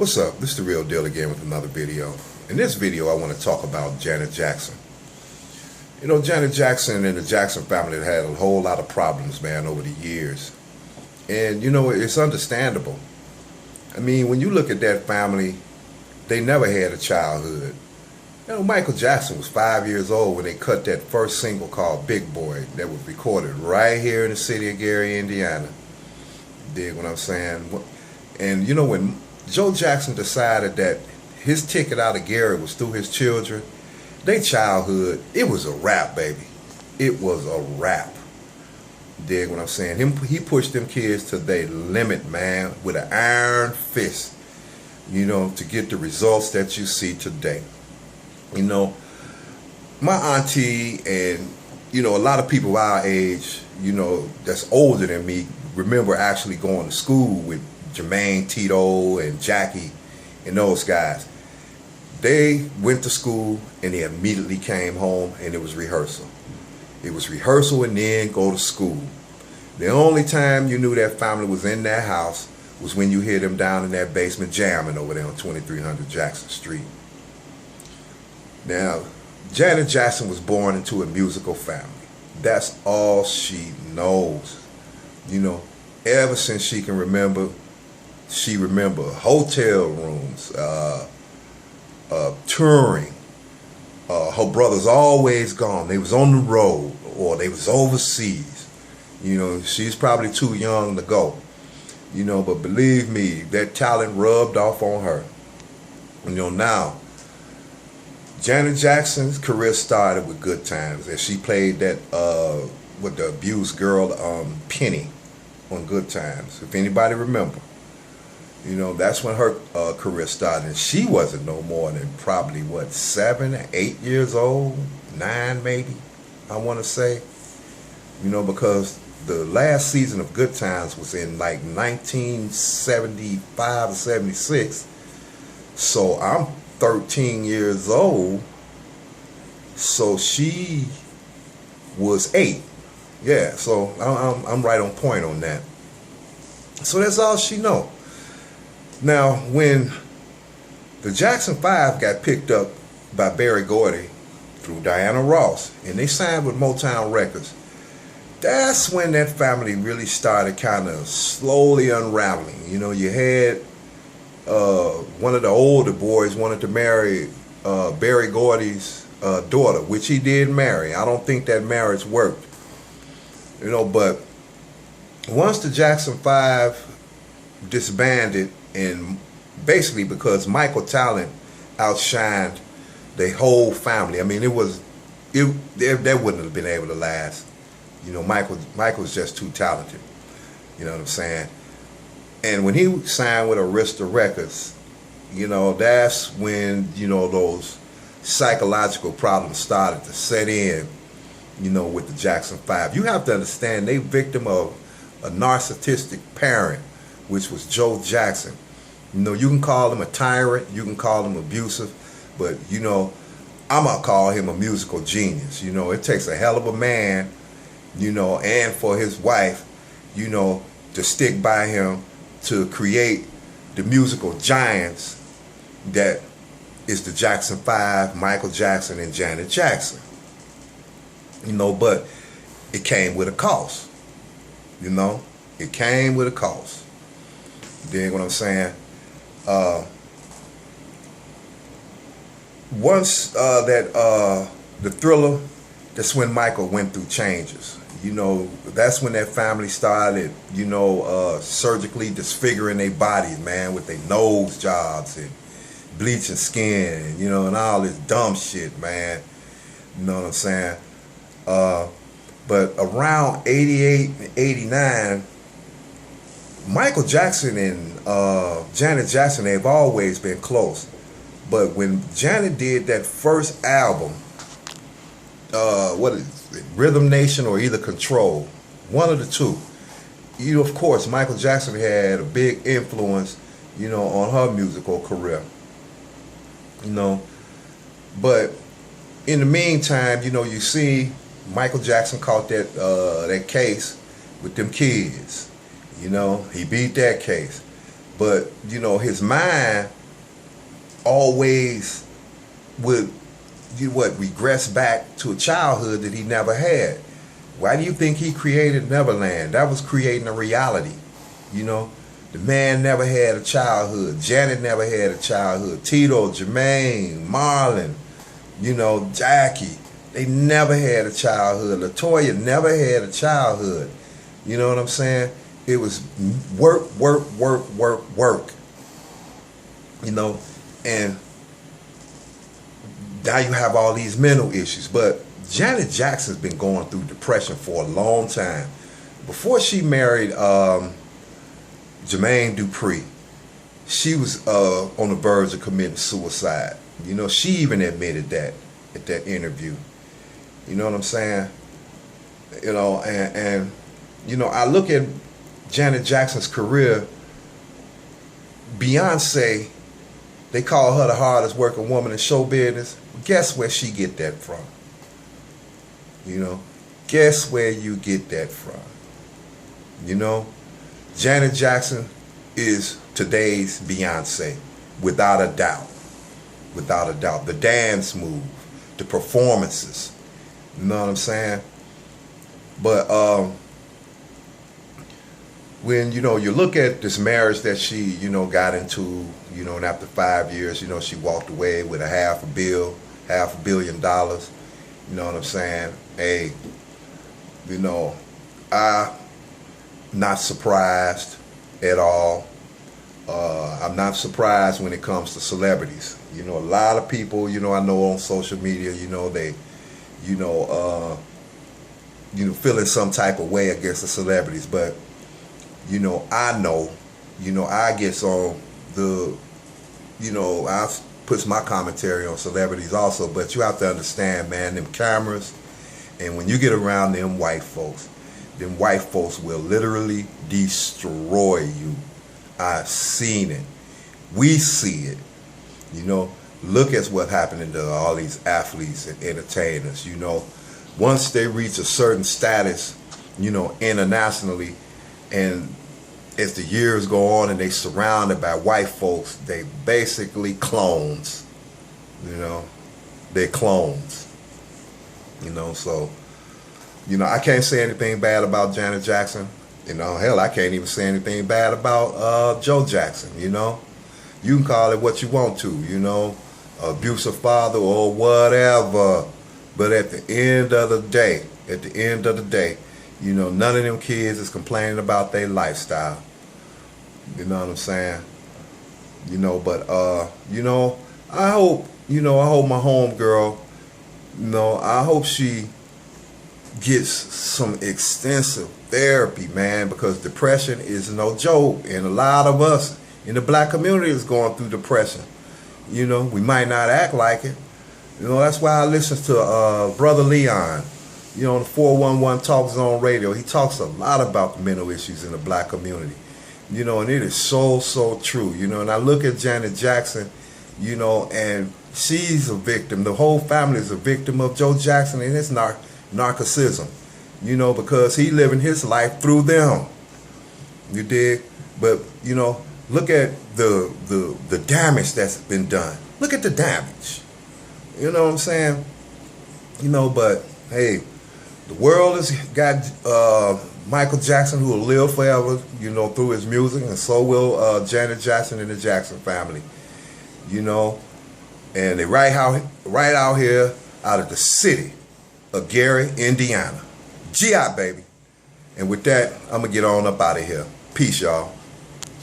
What's up? This is the real Dill again with another video. In this video, I want to talk about Janet Jackson. You know, Janet Jackson and the Jackson family had a whole lot of problems, man, over the years. And, you know, it's understandable. I mean, when you look at that family, they never had a childhood. You know, Michael Jackson was 5 years old when they cut that first single called Big Boy that was recorded right here in the city of Gary, Indiana. Dig what I'm saying? And, you know, when Joe Jackson decided that his ticket out of Gary was through his children, their childhood, it was a wrap, baby. It was a wrap. Dig what I'm saying? He pushed them kids to their limit, man, with an iron fist, you know, to get the results that you see today. You know, my auntie and, you know, a lot of people our age, you know, that's older than me, remember actually going to school with Jermaine, Tito, and Jackie, and those guys. They went to school and they immediately came home and it was rehearsal. It was rehearsal and then go to school. The only time you knew that family was in that house was when you hear them down in that basement jamming over there on 2300 Jackson Street. Now, Janet Jackson was born into a musical family. That's all she knows. You know, ever since she can remember, she remember hotel rooms, touring. Her brothers always gone. They was on the road or they was overseas. You know, she's probably too young to go. You know, but believe me, that talent rubbed off on her. You know, now, Janet Jackson's career started with Good Times, and she played that with the abused girl Penny on Good Times. If anybody remember, you know, that's when her career started, and she wasn't no more than probably what, 7 or 8 years old, 9 maybe, I want to say. You know, because the last season of Good Times was in like 1975 or 76, so I'm 13 years old, so she was 8. Yeah, so I'm right on point on that. So that's all she know. Now, when the Jackson 5 got picked up by Berry Gordy through Diana Ross, and they signed with Motown Records, that's when that family really started kind of slowly unraveling. You know, you had one of the older boys wanted to marry Berry Gordy's daughter, which he did marry. I don't think that marriage worked. You know, but once the Jackson 5 disbanded, and basically because Michael talent outshined the whole family. I mean, they wouldn't have been able to last. You know, Michael's just too talented. You know what I'm saying? And when he signed with Arista Records, you know, that's when, you know, those psychological problems started to set in, you know, with the Jackson 5. You have to understand, they victim of a narcissistic parent, which was Joe Jackson. You know, you can call him a tyrant, you can call him abusive, but, you know, I'm going to call him a musical genius. You know, it takes a hell of a man, you know, and for his wife, you know, to stick by him to create the musical giants that is the Jackson 5, Michael Jackson, and Janet Jackson. You know, but it came with a cost. You know, it came with a cost. You dig what I'm saying? Once the Thriller, that's when Michael went through changes. You know, that's when that family started, you know, surgically disfiguring their bodies, man, with their nose jobs and bleaching skin, you know, and all this dumb shit, man. You know what I'm saying? But around 88 and 89, Michael Jackson and Janet Jackson, they've always been close. But when Janet did that first album, what is it, Rhythm Nation or either Control, one of the two. You know, of course, Michael Jackson had a big influence, you know, on her musical career. You know, but in the meantime, you know, you see Michael Jackson caught that case with them kids. You know, he beat that case. But, you know, his mind always would, regress back to a childhood that he never had. Why do you think he created Neverland? That was creating a reality, you know. The man never had a childhood. Janet never had a childhood. Tito, Jermaine, Marlon, you know, Jackie, they never had a childhood. LaToya never had a childhood. You know what I'm saying? It was work, work, work, work, work. You know, and now you have all these mental issues. But Janet Jackson's been going through depression for a long time. Before she married Jermaine Dupri, she was on the verge of committing suicide. You know, she even admitted that at that interview. You know what I'm saying? You know, and you know, I look at Janet Jackson's career. Beyonce, they call her the hardest working woman in show business. Guess where she get that from? You know, guess where you get that from? You know, Janet Jackson is today's Beyonce, without a doubt. Without a doubt. The dance move, the performances. You know what I'm saying? But when, you know, you look at this marriage that she, you know, got into, you know, and after 5 years, you know, she walked away with $500 million. You know what I'm saying? Hey, you know, I'm not surprised at all. I'm not surprised when it comes to celebrities. You know, a lot of people, you know, I know on social media, you know, they, feeling some type of way against the celebrities. But, you know, I guess on the, you know, I puts my commentary on celebrities also. But you have to understand, man, them cameras, and when you get around them white folks will literally destroy you. I've seen it. We see it. You know, look at what's happening to all these athletes and entertainers. You know, once they reach a certain status, you know, internationally, and as the years go on and they surrounded by white folks, they basically clones. You know, they're clones. You know, so, you know, I can't say anything bad about Janet Jackson. You know, hell, I can't even say anything bad about Joe Jackson, you know. You can call it what you want to, you know, abusive father or whatever. But at the end of the day, you know, none of them kids is complaining about their lifestyle. You know what I'm saying? You know, but, you know, I hope my homegirl, you know, I hope she gets some extensive therapy, man, because depression is no joke, and a lot of us in the black community is going through depression. You know, we might not act like it. You know, that's why I listen to Brother Leon, you know, on the 411 Talk Zone Radio. He talks a lot about the mental issues in the black community. You know, and it is so true. You know, and I look at Janet Jackson, you know, and she's a victim. The whole family is a victim of Joe Jackson and his narcissism. You know, because he living his life through them. You dig? But, you know, look at the damage that's been done. Look at the damage. You know what I'm saying? You know, but hey, the world has got Michael Jackson, who will live forever, you know, through his music, and so will Janet Jackson and the Jackson family. You know, and they right out here out of the city of Gary, Indiana. GI, baby. And with that, I'm going to get on up out of here. Peace, y'all.